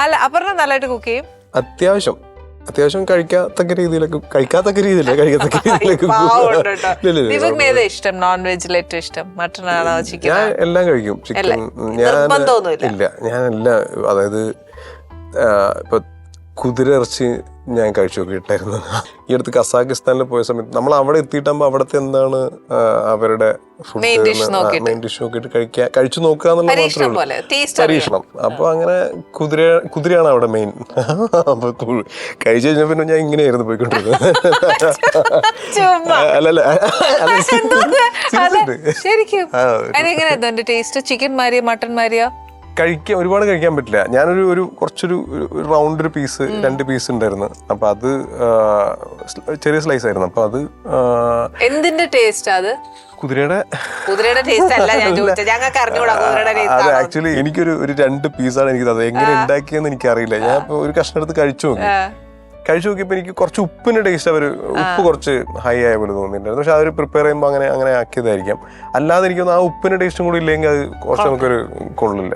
അല്ല അപർണ നല്ലതായിട്ട് കുക്ക് ചെയ്യും. അത്യാവശ്യം കഴിക്കാത്തക്ക രീതിയിലൊക്കെ ഇഷ്ടം നോൺ വെജിൽ ഏറ്റവും ഇഷ്ടം മട്ടൺ ആണോ ചിക്കൻ? ഞാൻ എല്ലാം കഴിക്കും. ചിക്കൻ ഞാൻ എല്ലാം, അതായത് ഇപ്പൊ കുതിര ഇറച്ചി ഞാൻ കഴിച്ചു നോക്കിയിട്ടായിരുന്നു. ഈ അടുത്ത് കസാഖിസ്ഥാനിൽ പോയ സമയത്ത് നമ്മൾ അവിടെ എത്തിയിട്ടാകുമ്പോൾ അവിടുത്തെ എന്താണ് അവരുടെ ഫുഡ് മെയിൻ ഡിഷ് നോക്കിയിട്ട് കഴിച്ചു നോക്കുക എന്നുള്ളത് മാത്രമേ ഉള്ളൂ, പരീക്ഷണം. അപ്പൊ അങ്ങനെ കുതിരയാണ് അവിടെ മെയിൻ. അപ്പൊ കഴിച്ചു കഴിഞ്ഞ പിന്നെ ഞാൻ ഇങ്ങനെയായിരുന്നു പോയിക്കൊണ്ടിരുന്നത്. ചിക്കൻ മാരിയോ മട്ടൺ മാരിയോ ഒരുപാട് കഴിക്കാൻ പറ്റില്ല. ഞാനൊരു കുറച്ചൊരു റൗണ്ട് ഒരു പീസ് 2 പീസ് ഉണ്ടായിരുന്നു. അപ്പൊ അത് ചെറിയ സ്ലൈസ് ആയിരുന്നു. അപ്പൊ അത് എന്തിന്റെ ടേസ്റ്റ്? അത് കുതിരയുടെ ടേസ്റ്റ് അല്ല ഞാൻ ചോദിച്ചത്, ഞങ്ങൾക്ക് അറിഞ്ഞൂടാ കുതിരയുടെ ടേസ്റ്റ്. അത് ആക്ച്വലി എനിക്കൊരു 2 പീസാണ് എനിക്ക് അത് എങ്ങനെ ഉണ്ടാക്കിയെന്ന് എനിക്കറിയില്ല. ഞാൻ ഇപ്പൊ ഒരു കഷ്ണം എടുത്ത് കഴിച്ചു നോക്കിയപ്പോ എനിക്ക് കുറച്ച് ഉപ്പിന്റെ ടേസ്റ്റ് ഉപ്പ് കുറച്ച് ഹൈ ആയ പോലെ തോന്നിയിട്ടുണ്ടായിരുന്നു. പക്ഷെ അവർ പ്രിപ്പയർ ചെയ്യുമ്പോൾ അങ്ങനെ ആക്കിയതായിരിക്കാം. അല്ലാതെ എനിക്കൊന്ന് ആ ഉപ്പിന്റെ ടേസ്റ്റും കൂടി ഇല്ലെങ്കിൽ അത് കുറച്ച് നമുക്കൊരു കൊള്ളില്ല.